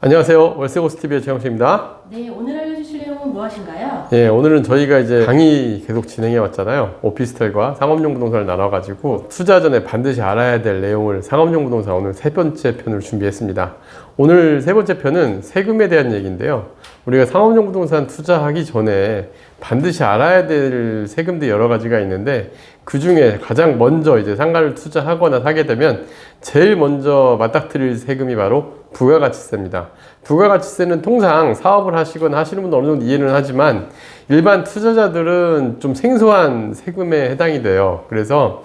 안녕하세요. 월세고스TV의 최영식입니다. 네, 오늘 알려주실 내용은 무엇인가요? 예, 오늘은 저희가 이제 강의 계속 진행해 왔잖아요. 오피스텔과 상업용 부동산을 나눠가지고 투자 전에 반드시 알아야 될 내용을 상업용 부동산 오늘 세 번째 편을 준비했습니다. 오늘 세 번째 편은 세금에 대한 얘기인데요. 우리가 상업용 부동산 투자하기 전에 반드시 알아야 될 세금도 여러 가지가 있는데 그 중에 가장 먼저 이제 상가를 투자하거나 사게 되면 제일 먼저 맞닥뜨릴 세금이 바로 부가가치세입니다. 부가가치세는 통상 사업을 하시거나 하시는 분들 어느 정도 이해는 하지만 일반 투자자들은 좀 생소한 세금에 해당이 돼요. 그래서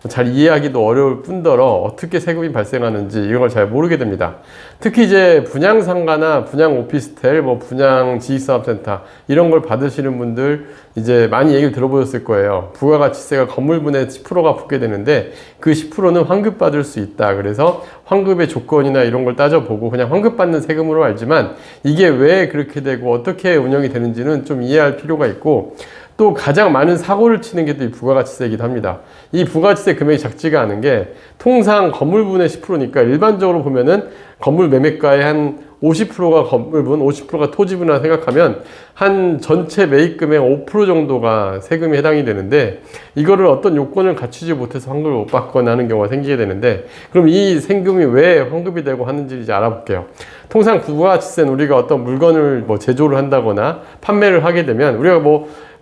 잘 이해하기도 어려울 뿐더러 어떻게 세금이 발생하는지 이런 걸 잘 모르게 됩니다. 특히 이제 분양상가나 분양 오피스텔, 분양 지식사업센터 이런 걸 받으시는 분들 이제 많이 얘기를 들어보셨을 거예요. 부가가치세가 건물분의 10%가 붙게 되는데 그 10%는 환급받을 수 있다. 그래서 환급의 조건이나 이런 걸 따져보고 그냥 환급받는 세금으로 알지만 이게 왜 그렇게 되고 어떻게 운영이 되는지는 좀 이해할 필요가 있고 또 가장 많은 사고를 치는 게 또 이 부가가치세이기도 합니다. 이 부가가치세 금액이 작지가 않은 게 통상 건물분의 10%니까 일반적으로 보면은 건물 매매가의 한 50%가 건물분, 50%가 토지분이라 생각하면 한 전체 매입금의 5% 정도가 세금이 해당이 되는데 이거를 어떤 요건을 갖추지 못해서 환급을 못 받거나 하는 경우가 생기게 되는데 그럼 이 세금이 왜 환급이 되고 하는지 이제 알아볼게요. 통상 부가가치세는 우리가 어떤 물건을 제조를 한다거나 판매를 하게 되면 우리가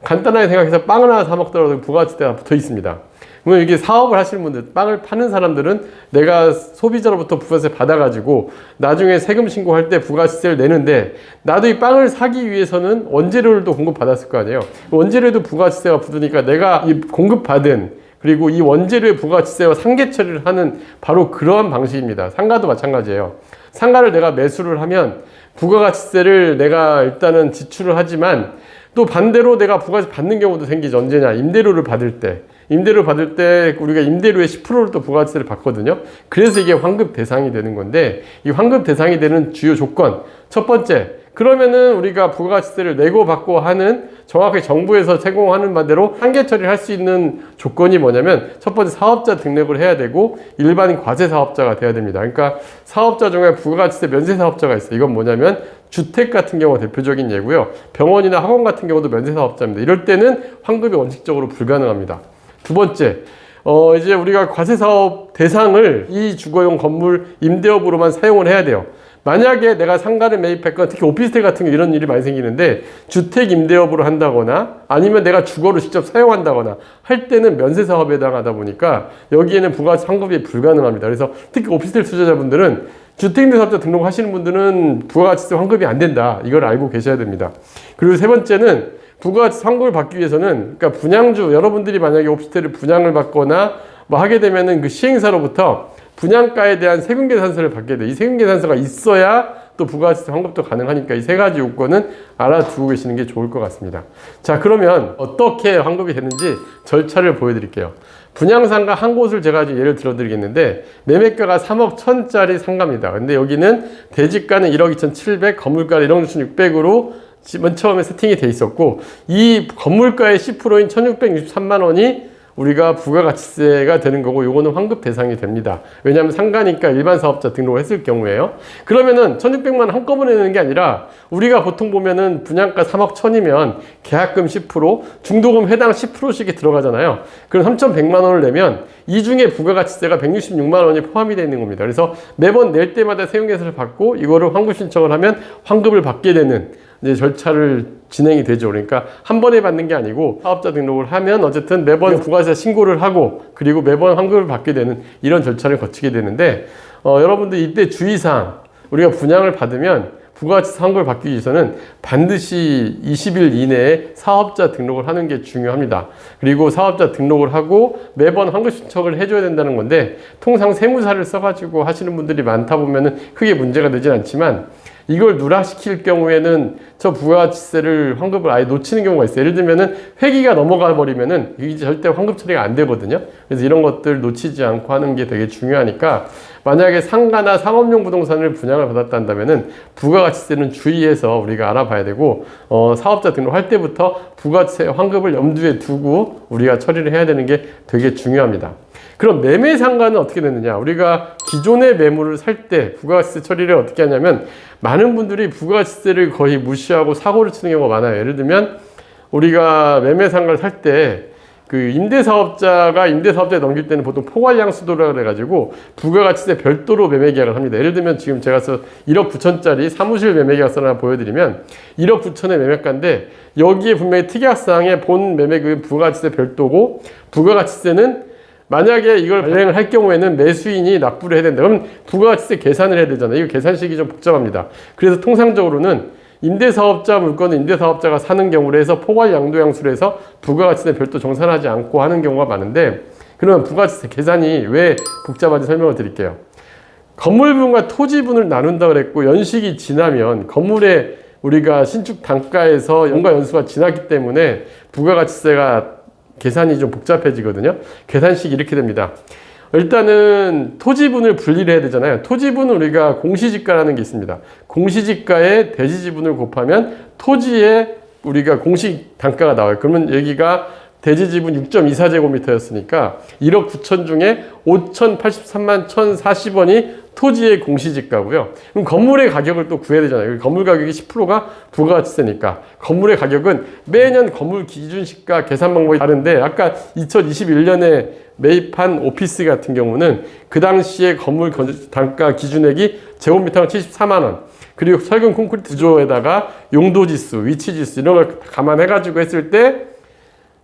간단하게 생각해서 빵을 하나 사 먹더라도 부가가치세가 붙어 있습니다. 그러면 이게 사업을 하시는 분들, 빵을 파는 사람들은 내가 소비자로부터 부가세 받아가지고 나중에 세금 신고할 때 부가세를 내는데 나도 이 빵을 사기 위해서는 원재료를 또 공급받았을 거 아니에요. 원재료에도 부가세가 붙으니까 내가 이 공급받은 그리고 이 원재료의 부가세와 상계 처리를 하는 바로 그러한 방식입니다. 상가도 마찬가지예요. 상가를 내가 매수를 하면 부가가치세를 내가 일단은 지출을 하지만 또 반대로 내가 부가세 받는 경우도 생기죠. 언제냐? 임대료를 받을 때. 임대료 받을 때 우리가 임대료의 10%를 또 부가가치세를 받거든요. 그래서 이게 환급 대상이 되는 건데 이 환급 대상이 되는 주요 조건 첫 번째, 그러면은 우리가 부가가치세를 내고 받고 하는 정확하게 정부에서 제공하는 바대로 한계 처리를 할 수 있는 조건이 뭐냐면 첫 번째 사업자 등록을 해야 되고 일반인 과세 사업자가 돼야 됩니다. 그러니까 사업자 중에 부가가치세 면세 사업자가 있어요. 이건 뭐냐면 주택 같은 경우가 대표적인 예고요. 병원이나 학원 같은 경우도 면세 사업자입니다. 이럴 때는 환급이 원칙적으로 불가능합니다. 두 번째, 이제 우리가 과세 사업 대상을 이 주거용 건물 임대업으로만 사용을 해야 돼요. 만약에 내가 상가를 매입했거나 특히 오피스텔 같은 게 이런 일이 많이 생기는데 주택 임대업으로 한다거나 아니면 내가 주거로 직접 사용한다거나 할 때는 면세 사업에 해당하다 보니까 여기에는 부가가치 환급이 불가능합니다. 그래서 특히 오피스텔 투자자분들은 주택임대사업자 등록하시는 분들은 부가가치세 환급이 안 된다. 이걸 알고 계셔야 됩니다. 그리고 세 번째는 부가가치 환급을 받기 위해서는 그러니까 분양주 여러분들이 만약에 오피스텔을 분양을 받거나 하게 되면은 그 시행사로부터 분양가에 대한 세금계산서를 받게 돼. 이 세금계산서가 있어야 또 부가가치세 환급도 가능하니까 이 세 가지 요건은 알아두고 계시는 게 좋을 것 같습니다. 자, 그러면 어떻게 환급이 되는지 절차를 보여드릴게요. 분양상가 한 곳을 제가 예를 들어드리겠는데 매매가가 3억 1,000짜리 상가입니다. 근데 여기는 대지가는 1억 2,700, 건물가는 1억 6,600으로 맨 처음에 세팅이 돼 있었고 이 건물가의 10%인 1,663만 원이 우리가 부가가치세가 되는 거고 요거는 환급 대상이 됩니다. 왜냐하면 상가니까 일반 사업자 등록을 했을 경우에요. 그러면은 1,600만 원 한꺼번에 내는 게 아니라 우리가 보통 보면은 분양가 3억 1,000이면 계약금 10%, 중도금 해당 10%씩이 들어가잖아요. 그럼 3,100만 원을 내면 이 중에 부가가치세가 166만 원이 포함이 되어 있는 겁니다. 그래서 매번 낼 때마다 세금계산을 받고 이거를 환급 신청을 하면 환급을 받게 되는 이제 절차를 진행이 되죠. 그러니까 한 번에 받는 게 아니고 사업자 등록을 하면 어쨌든 매번 부가세 신고를 하고 그리고 매번 환급을 받게 되는 이런 절차를 거치게 되는데 여러분들 이때 주의사항 우리가 분양을 받으면 부가가치세 환급을 받기 위해서는 반드시 20일 이내에 사업자 등록을 하는 게 중요합니다. 그리고 사업자 등록을 하고 매번 환급 신청을 해줘야 된다는 건데 통상 세무사를 써가지고 하시는 분들이 많다 보면은 크게 문제가 되진 않지만 이걸 누락시킬 경우에는 저 부가가치세를 환급을 아예 놓치는 경우가 있어요. 예를 들면은 회기가 넘어가 버리면은 이게 절대 환급 처리가 안 되거든요. 그래서 이런 것들 놓치지 않고 하는 게 되게 중요하니까 만약에 상가나 상업용 부동산을 분양을 받았다면은 부가가치세는 주의해서 우리가 알아봐야 되고 사업자 등록할 때부터 부가가치세 환급을 염두에 두고 우리가 처리를 해야 되는 게 되게 중요합니다. 그럼 매매 상가는 어떻게 되느냐? 우리가 기존의 매물을 살 때 부가가치세 처리를 어떻게 하냐면 많은 분들이 부가가치세를 거의 무시하고 사고를 치는 경우가 많아요. 예를 들면 우리가 매매 상가를 살 때 그 임대사업자가 임대사업자에 넘길 때는 보통 포괄양수도라 그래가지고 부가가치세 별도로 매매 계약을 합니다. 예를 들면 지금 제가 1억 9천짜리 사무실 매매 계약서를 하나 보여드리면 1억 9천의 매매가인데 여기에 분명히 특약사항에 본 매매금 부가가치세 별도고 부가가치세는 만약에 이걸 발행을 할 경우에는 매수인이 납부를 해야 된다. 그럼 부가가치세 계산을 해야 되잖아요. 이거 계산식이 좀 복잡합니다. 그래서 통상적으로는 임대사업자 물건은 임대사업자가 사는 경우로 해서 포괄 양도양수로 해서 부가가치세 별도 정산하지 않고 하는 경우가 많은데 그러면 부가가치세 계산이 왜 복잡한지 설명을 드릴게요. 건물분과 토지분을 나눈다 그랬고 연식이 지나면 건물의 우리가 신축 단가에서 연가 연수가 지났기 때문에 부가가치세가 계산이 좀 복잡해지거든요. 계산식이 이렇게 됩니다. 일단은 토지분을 분리를 해야 되잖아요. 토지분은 우리가 공시지가라는 게 있습니다. 공시지가에 대지지분을 곱하면 토지에 우리가 공시 단가가 나와요. 그러면 여기가 대지지분 6.24제곱미터였으니까 1억 9천 중에 5,083만 1,040원이 토지의 공시지가고요. 그럼 건물의 가격을 또 구해야 되잖아요. 건물 가격이 10%가 부가가치세니까 건물의 가격은 매년 건물 기준시가 계산 방법이 다른데 아까 2021년에 매입한 오피스 같은 경우는 그 당시에 건물 단가 기준액이 제곱미터가 74만 원 그리고 설경 콘크리트 구조에다가 용도지수, 위치지수 이런 걸 감안해가지고 했을 때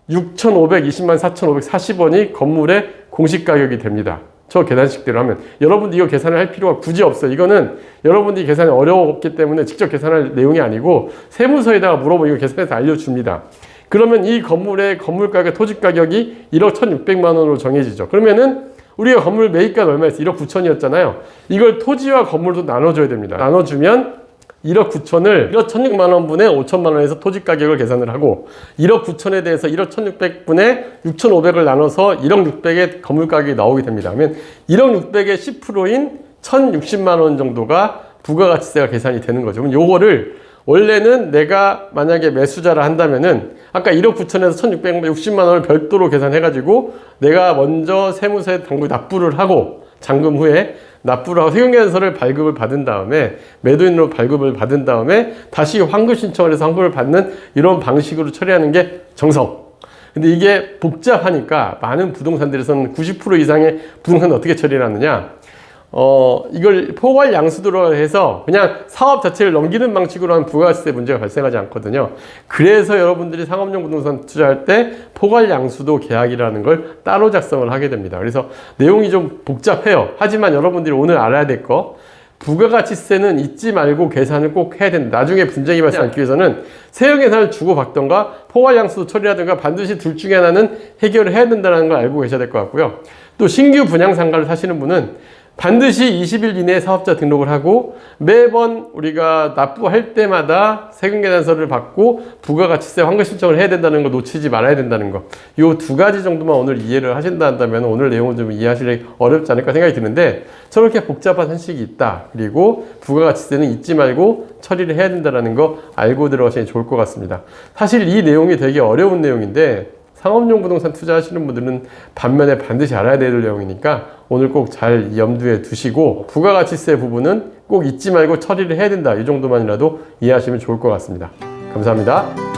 6,520만 4,540원이 건물의 공시가격이 됩니다. 저 계산식대로 하면 여러분들 이거 계산을 할 필요가 굳이 없어요. 이거는 여러분들이 계산이 어려웠기 때문에 직접 계산할 내용이 아니고 세무서에다가 물어보면 이거 계산해서 알려줍니다. 그러면 이 건물의 건물가격, 토지가격이 1억 1,600만 원으로 정해지죠. 그러면은 우리가 건물 매입가는 얼마였어요? 1억 9천이었잖아요. 이걸 토지와 건물도 나눠줘야 됩니다. 나눠주면 1억 9천을 1억 1,600만 원분의 5천만 원에서 토지 가격을 계산을 하고 1억 9천에 대해서 1억 1,600분의 6,500을 나눠서 1억 600의 건물 가격이 나오게 됩니다. 그러면 1억 600의 10%인 1,060만 원 정도가 부가가치세가 계산이 되는 거죠. 그럼 요거를 원래는 내가 만약에 매수자라 한다면은 아까 1억 9천에서 1,660만 원을 별도로 계산해가지고 내가 먼저 세무서에 당국에 납부를 하고 잔금 후에 납부를 하고 세금계산서를 발급을 받은 다음에 매도인으로 발급을 받은 다음에 다시 환급 신청을 해서 환급을 받는 이런 방식으로 처리하는 게 정석. 근데 이게 복잡하니까 많은 부동산들에서는 90% 이상의 부동산을 어떻게 처리를 하느냐. 이걸 포괄 양수도로 해서 그냥 사업 자체를 넘기는 방식으로 하면 부가가치세 문제가 발생하지 않거든요. 그래서 여러분들이 상업용 부동산 투자할 때 포괄 양수도 계약이라는 걸 따로 작성을 하게 됩니다. 그래서 내용이 좀 복잡해요. 하지만 여러분들이 오늘 알아야 될 거, 부가가치세는 잊지 말고 계산을 꼭 해야 된다. 나중에 분쟁이 발생하지 않기 위해서는 세형 계산을 주고받던가 포괄 양수도 처리하든가 반드시 둘 중에 하나는 해결을 해야 된다는 걸 알고 계셔야 될 것 같고요. 또 신규 분양 상가를 사시는 분은 반드시 20일 이내에 사업자 등록을 하고 매번 우리가 납부할 때마다 세금계산서를 받고 부가가치세 환급 신청을 해야 된다는 거 놓치지 말아야 된다는 거. 요 두 가지 정도만 오늘 이해를 하신다 한다면 오늘 내용은 좀 이해하시기 어렵지 않을까 생각이 드는데 저렇게 복잡한 현식이 있다. 그리고 부가가치세는 잊지 말고 처리를 해야 된다는 거 알고 들어가시면 좋을 것 같습니다. 사실 이 내용이 되게 어려운 내용인데 상업용 부동산 투자하시는 분들은 반면에 반드시 알아야 될 내용이니까 오늘 꼭 잘 염두에 두시고 부가가치세 부분은 꼭 잊지 말고 처리를 해야 된다. 이 정도만이라도 이해하시면 좋을 것 같습니다. 감사합니다.